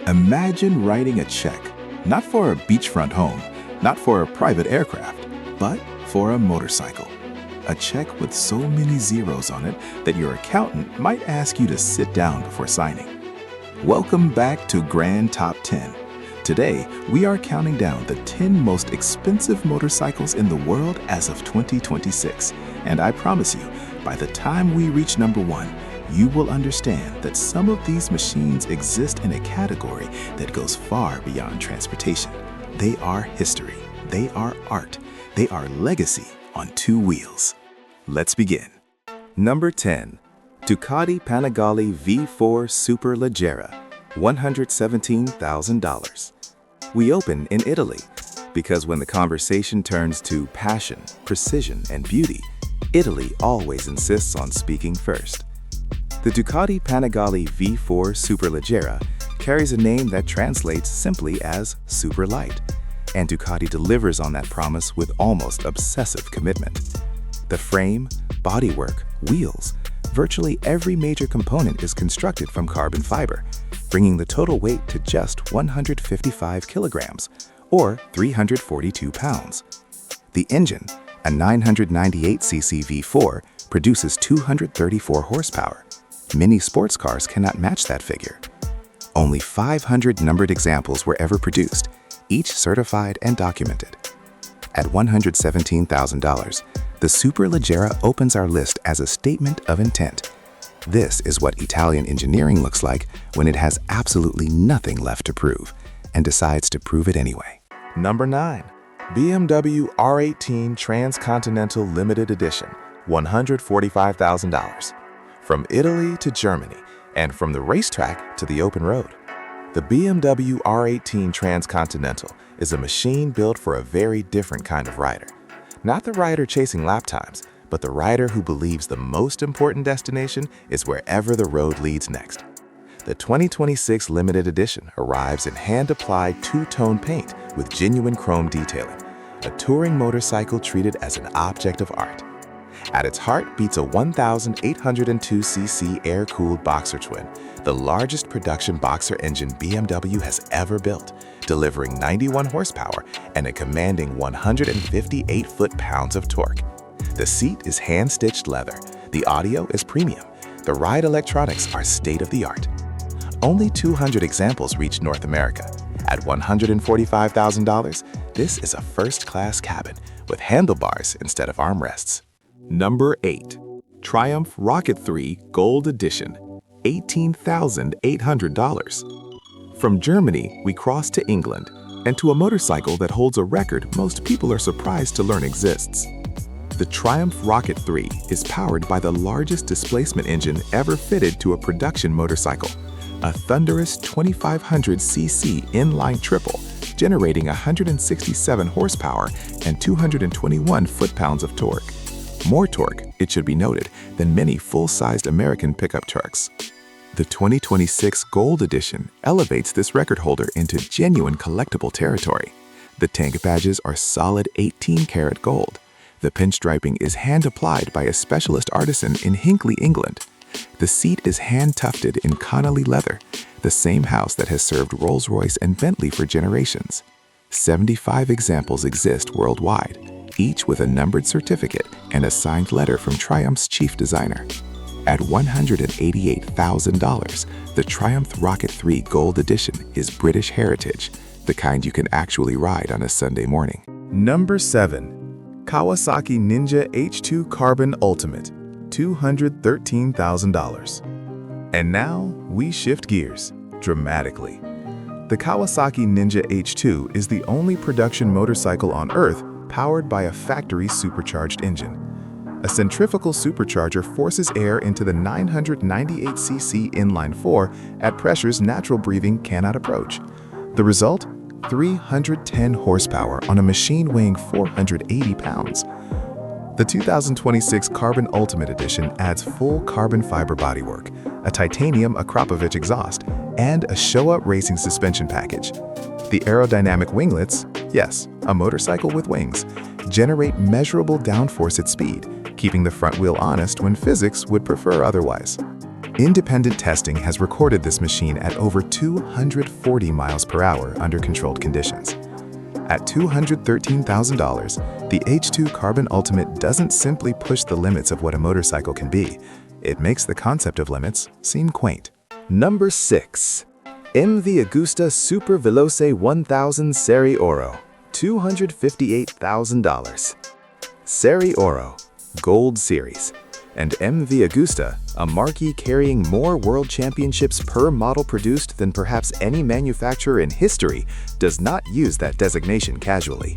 Imagine writing a check, not for a beachfront home, not for a private aircraft, but for a motorcycle. A check with so many zeros on it that your accountant might ask you to sit down before signing. Welcome back to Grand Top 10. Today, we are counting down the 10 most expensive motorcycles in the world as of 2026. And I promise you, by the time we reach number 1, you will understand that some of these machines exist in a category that goes far beyond transportation. They are history, they are art, they are legacy on 2 wheels. Let's begin. Number 10. Ducati Panigale V4 Superleggera, $117,000. We open in Italy, because when the conversation turns to passion, precision, and beauty, Italy always insists on speaking first. The Ducati Panigale V4 Superleggera carries a name that translates simply as super light, and Ducati delivers on that promise with almost obsessive commitment. The frame, bodywork, wheels, virtually every major component is constructed from carbon fiber, bringing the total weight to just 155 kilograms, or 342 pounds. The engine, a 998cc V4, produces 234 horsepower. Many sports cars cannot match that figure. Only 500 numbered examples were ever produced, each certified and documented. At $117,000, the Superleggera opens our list as a statement of intent. This is what Italian engineering looks like when it has absolutely nothing left to prove, and decides to prove it anyway. Number 9. BMW R18 Transcontinental Limited Edition, $145,000. From Italy to Germany, and from the racetrack to the open road. The BMW R18 Transcontinental is a machine built for a very different kind of rider. Not the rider chasing lap times, but the rider who believes the most important destination is wherever the road leads next. The 2026 limited edition arrives in hand-applied two-tone paint with genuine chrome detailing, a touring motorcycle treated as an object of art. At its heart beats a 1,802cc air-cooled boxer twin, the largest production boxer engine BMW has ever built, delivering 91 horsepower and a commanding 158 foot-pounds of torque. The seat is hand-stitched leather, the audio is premium, the ride electronics are state-of-the-art. Only 200 examples reach North America. At $145,000, this is a first-class cabin with handlebars instead of armrests. Number 8. Triumph Rocket 3 Gold Edition, $18,800. From Germany, we cross to England, and to a motorcycle that holds a record most people are surprised to learn exists. The Triumph Rocket 3 is powered by the largest displacement engine ever fitted to a production motorcycle, a thunderous 2,500cc inline triple, generating 167 horsepower and 221 foot-pounds of torque. More torque, it should be noted, than many full-sized American pickup trucks. The 2026 Gold Edition elevates this record holder into genuine collectible territory. The tank badges are solid 18-karat gold. The pinstriping is hand-applied by a specialist artisan in Hinckley, England. The seat is hand-tufted in Connolly leather, the same house that has served Rolls-Royce and Bentley for generations. 75 examples exist worldwide, each with a numbered certificate and a signed letter from Triumph's chief designer. At $188,000, the Triumph Rocket 3 Gold Edition is British heritage, the kind you can actually ride on a Sunday morning. Number 7. Kawasaki Ninja H2 Carbon Ultimate, $213,000. And now we shift gears dramatically. The Kawasaki Ninja H2 is the only production motorcycle on Earth powered by a factory supercharged engine. A centrifugal supercharger forces air into the 998cc inline 4 at pressures natural breathing cannot approach. The result? 310 horsepower on a machine weighing 480 pounds. The 2026 Carbon Ultimate Edition adds full carbon fiber bodywork, a titanium Akrapovic exhaust, and a show-up racing suspension package. The aerodynamic winglets, yes, a motorcycle with wings, generate measurable downforce at speed, keeping the front wheel honest when physics would prefer otherwise. Independent testing has recorded this machine at over 240 miles per hour under controlled conditions. At $213,000, the H2 Carbon Ultimate doesn't simply push the limits of what a motorcycle can be. It makes the concept of limits seem quaint. Number 6. MV Agusta Superveloce 1000 Serie Oro, $258,000. Serie Oro, Gold Series, and MV Agusta, a marquee carrying more world championships per model produced than perhaps any manufacturer in history, does not use that designation casually.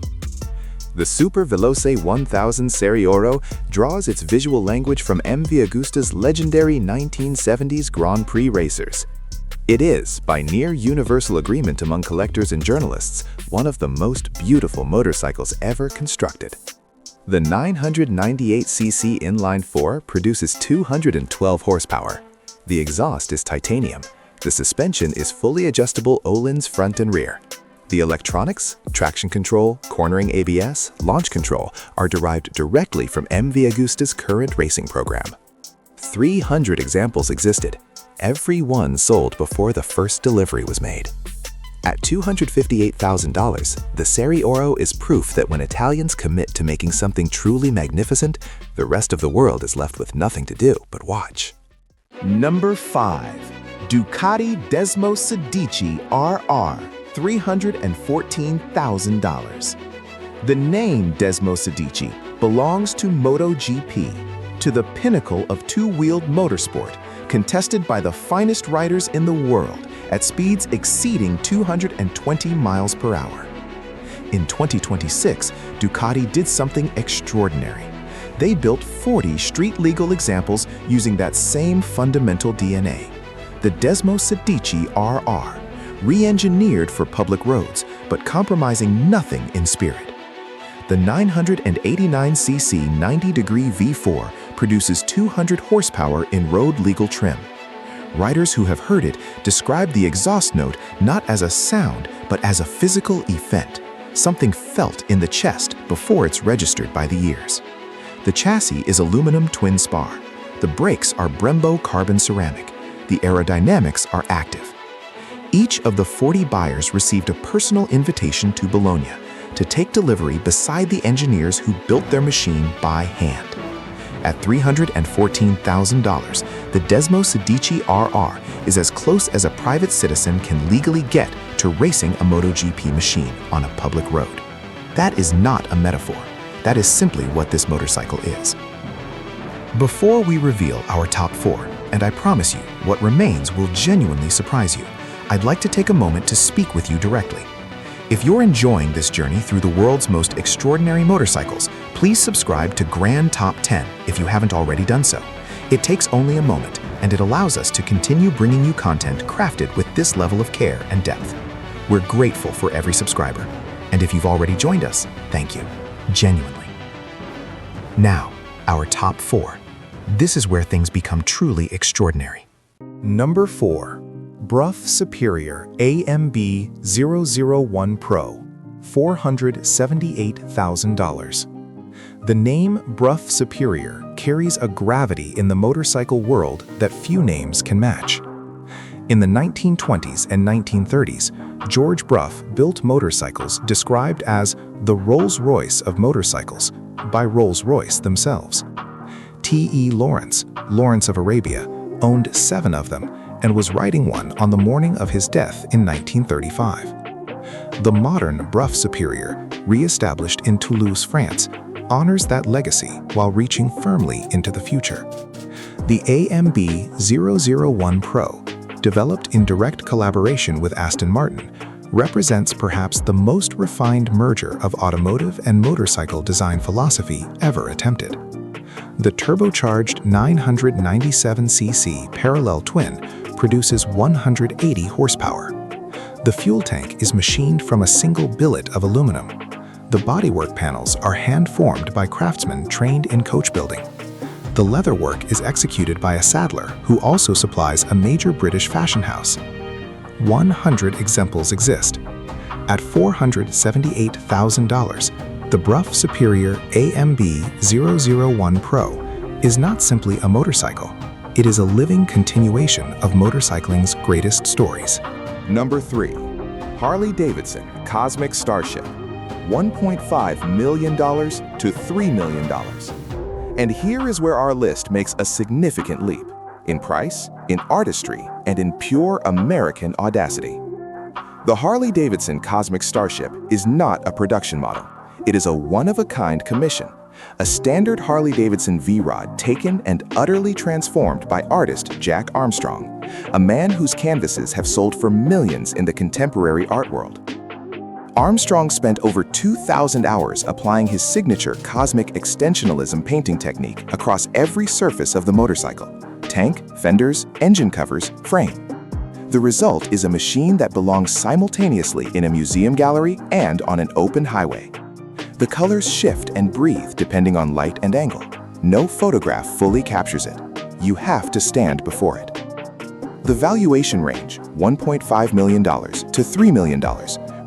The Superveloce 1000 Serie Oro draws its visual language from MV Agusta's legendary 1970s Grand Prix racers. It is, by near universal agreement among collectors and journalists, one of the most beautiful motorcycles ever constructed. The 998cc inline-4 produces 212 horsepower. The exhaust is titanium. The suspension is fully adjustable Öhlins front and rear. The electronics, traction control, cornering ABS, launch control are derived directly from MV Agusta's current racing program. 300 examples existed. Every one sold before the first delivery was made. At $258,000, the Serie Oro is proof that when Italians commit to making something truly magnificent, the rest of the world is left with nothing to do but watch. Number 5. Ducati Desmosedici RR, $314,000. The name Desmosedici belongs to MotoGP, to the pinnacle of two-wheeled motorsport, contested by the finest riders in the world at speeds exceeding 220 miles per hour. In 2026, Ducati did something extraordinary. They built 40 street-legal examples using that same fundamental DNA. The Desmosedici RR, re-engineered for public roads, but compromising nothing in spirit. The 989cc 90-degree V4 produces 200 horsepower in road-legal trim. Riders who have heard it describe the exhaust note not as a sound, but as a physical event, something felt in the chest before it's registered by the ears. The chassis is aluminum twin spar. The brakes are Brembo carbon ceramic. The aerodynamics are active. Each of the 40 buyers received a personal invitation to Bologna to take delivery beside the engineers who built their machine by hand. At $314,000, the Desmosedici RR is as close as a private citizen can legally get to racing a MotoGP machine on a public road. That is not a metaphor. That is simply what this motorcycle is. Before we reveal our top 4, and I promise you, what remains will genuinely surprise you, I'd like to take a moment to speak with you directly. If you're enjoying this journey through the world's most extraordinary motorcycles, please subscribe to Grand Top 10 if you haven't already done so. It takes only a moment, and it allows us to continue bringing you content crafted with this level of care and depth. We're grateful for every subscriber, and if you've already joined us, thank you, genuinely. Now, our top 4. This is where things become truly extraordinary. Number 4. Brough Superior AMB 001 Pro, $478,000. The name Brough Superior carries a gravity in the motorcycle world that few names can match. In the 1920s and 1930s, George Brough built motorcycles described as the Rolls-Royce of motorcycles by Rolls-Royce themselves. T.E. Lawrence, Lawrence of Arabia, owned 7 of them and was riding one on the morning of his death in 1935. The modern Brough Superior, re-established in Toulouse, France, honors that legacy while reaching firmly into the future. The AMB 001 Pro, developed in direct collaboration with Aston Martin, represents perhaps the most refined merger of automotive and motorcycle design philosophy ever attempted. The turbocharged 997cc parallel twin produces 180 horsepower. The fuel tank is machined from a single billet of aluminum. The bodywork panels are hand-formed by craftsmen trained in coach building. The leatherwork is executed by a saddler who also supplies a major British fashion house. 100 examples exist. At $478,000, the Brough Superior AMB 001 Pro is not simply a motorcycle. It is a living continuation of motorcycling's greatest stories. Number 3. Harley-Davidson Cosmic Starship, $1.5 million to $3 million. And here is where our list makes a significant leap, in price, in artistry, and in pure American audacity. The Harley-Davidson Cosmic Starship is not a production model. It is a one-of-a-kind commission, a standard Harley-Davidson V-Rod taken and utterly transformed by artist Jack Armstrong, a man whose canvases have sold for millions in the contemporary art world. Armstrong spent over 2,000 hours applying his signature cosmic extensionalism painting technique across every surface of the motorcycle: tank, fenders, engine covers, frame. The result is a machine that belongs simultaneously in a museum gallery and on an open highway. The colors shift and breathe depending on light and angle. No photograph fully captures it. You have to stand before it. The valuation range, $1.5 million to $3 million,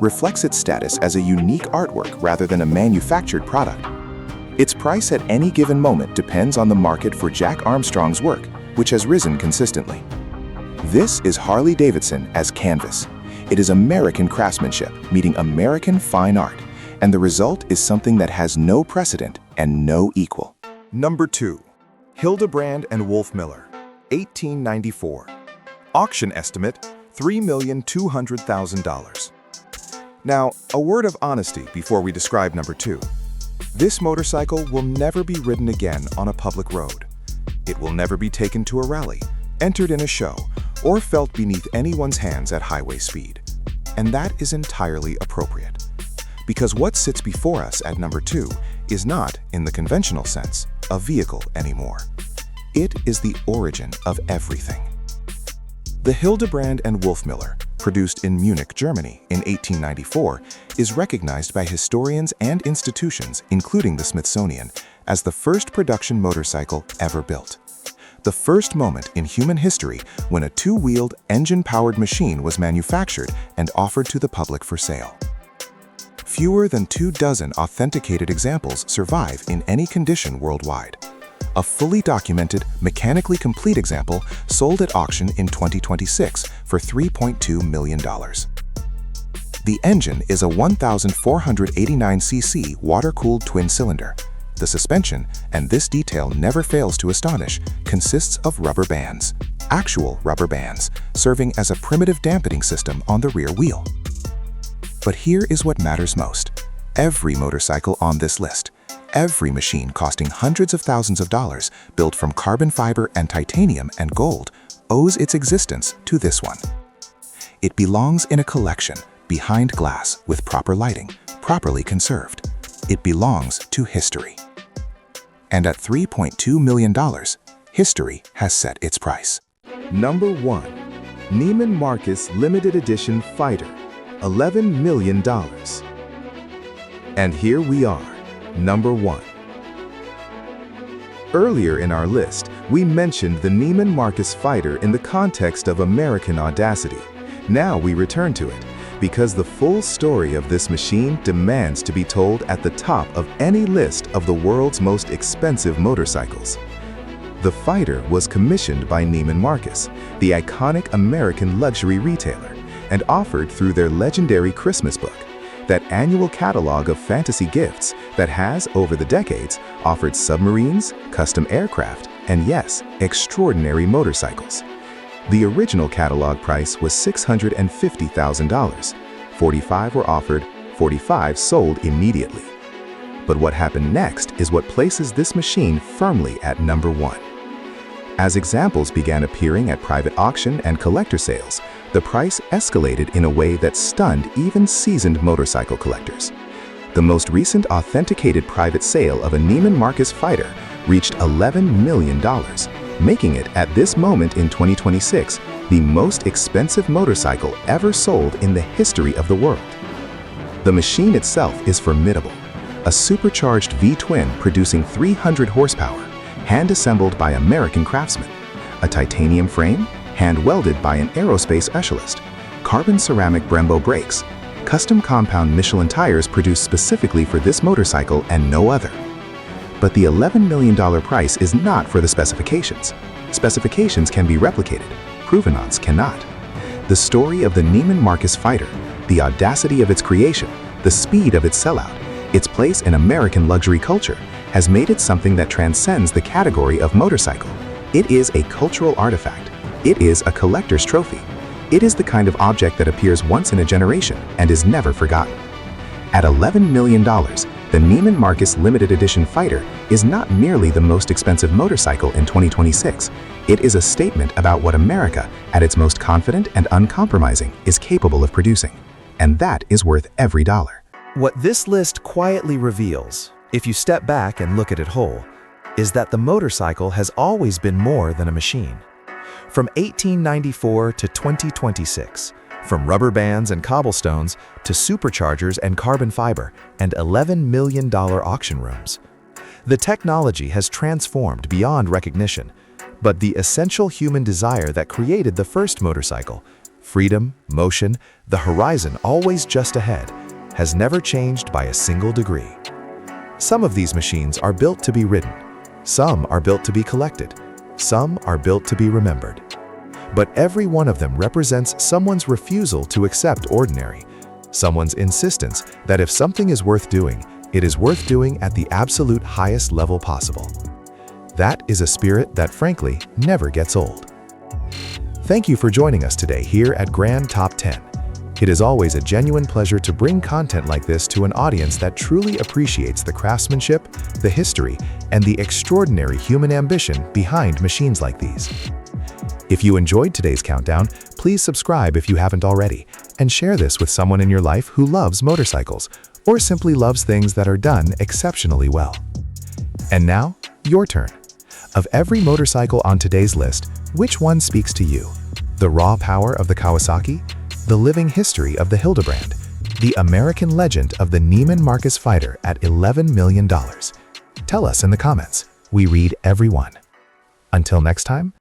reflects its status as a unique artwork rather than a manufactured product. Its price at any given moment depends on the market for Jack Armstrong's work, which has risen consistently. This is Harley-Davidson as canvas. It is American craftsmanship meeting American fine art, and the result is something that has no precedent and no equal. Number 2. Hildebrand Wolfmüller, 1894. Auction estimate, $3,200,000. Now, a word of honesty before we describe number 2. This motorcycle will never be ridden again on a public road. It will never be taken to a rally, entered in a show, or felt beneath anyone's hands at highway speed. And that is entirely appropriate. Because what sits before us at number 2 is not, in the conventional sense, a vehicle anymore. It is the origin of everything. The Hildebrand Wolfmüller, produced in Munich, Germany in 1894, is recognized by historians and institutions, including the Smithsonian, as the first production motorcycle ever built. The first moment in human history when a two-wheeled, engine-powered machine was manufactured and offered to the public for sale. Fewer than 24 authenticated examples survive in any condition worldwide. A fully documented, mechanically complete example sold at auction in 2026 for $3.2 million. The engine is a 1,489cc water-cooled twin-cylinder. The suspension, and this detail never fails to astonish, consists of rubber bands, actual rubber bands, serving as a primitive dampening system on the rear wheel. But here is what matters most. Every motorcycle on this list, every machine costing hundreds of thousands of dollars, built from carbon fiber and titanium and gold, owes its existence to this one. It belongs in a collection, behind glass, with proper lighting, properly conserved. It belongs to history. And at $3.2 million, history has set its price. Number 1. Neiman Marcus Limited Edition Fighter, $11 million. And here we are, number 1. Earlier in our list, we mentioned the Neiman Marcus Fighter in the context of American audacity. Now we return to it, because the full story of this machine demands to be told at the top of any list of the world's most expensive motorcycles. The Fighter was commissioned by Neiman Marcus, the iconic American luxury retailer, and offered through their legendary Christmas book, that annual catalog of fantasy gifts that has, over the decades, offered submarines, custom aircraft, and yes, extraordinary motorcycles. The original catalog price was $650,000. 45 were offered, 45 sold immediately. But what happened next is what places this machine firmly at number 1. As examples began appearing at private auction and collector sales, the price escalated in a way that stunned even seasoned motorcycle collectors. The most recent authenticated private sale of a Neiman Marcus Fighter reached $11 million, making it, at this moment in 2026, the most expensive motorcycle ever sold in the history of the world. The machine itself is formidable, a supercharged V-twin producing 300 horsepower, hand-assembled by American craftsmen, a titanium frame, hand-welded by an aerospace specialist, carbon ceramic Brembo brakes, custom compound Michelin tires produced specifically for this motorcycle and no other. But the $11 million price is not for the specifications. Specifications can be replicated, provenance cannot. The story of the Neiman Marcus Fighter, the audacity of its creation, the speed of its sellout, its place in American luxury culture, has made it something that transcends the category of motorcycle. It is a cultural artifact. It is a collector's trophy. It is the kind of object that appears once in a generation and is never forgotten. At $11 million, the Neiman Marcus Limited Edition Fighter is not merely the most expensive motorcycle in 2026. It is a statement about what America, at its most confident and uncompromising, is capable of producing. And that is worth every dollar. What this list quietly reveals, if you step back and look at it whole, is that the motorcycle has always been more than a machine. From 1894 to 2026, from rubber bands and cobblestones to superchargers and carbon fiber and $11 million auction rooms. The technology has transformed beyond recognition, but the essential human desire that created the first motorcycle, freedom, motion, the horizon always just ahead, has never changed by a single degree. Some of these machines are built to be ridden. Some are built to be collected. Some are built to be remembered. But every one of them represents someone's refusal to accept ordinary, someone's insistence that if something is worth doing, it is worth doing at the absolute highest level possible. That is a spirit that, frankly, never gets old. Thank you for joining us today here at Grand Top 10. It is always a genuine pleasure to bring content like this to an audience that truly appreciates the craftsmanship, the history, and the extraordinary human ambition behind machines like these. If you enjoyed today's countdown, please subscribe if you haven't already, and share this with someone in your life who loves motorcycles, or simply loves things that are done exceptionally well. And now, your turn. Of every motorcycle on today's list, which one speaks to you? The raw power of the Kawasaki? The living history of the Hildebrand? The American legend of the Neiman Marcus Fighter at $11 million? Tell us in the comments. We read every one. Until next time,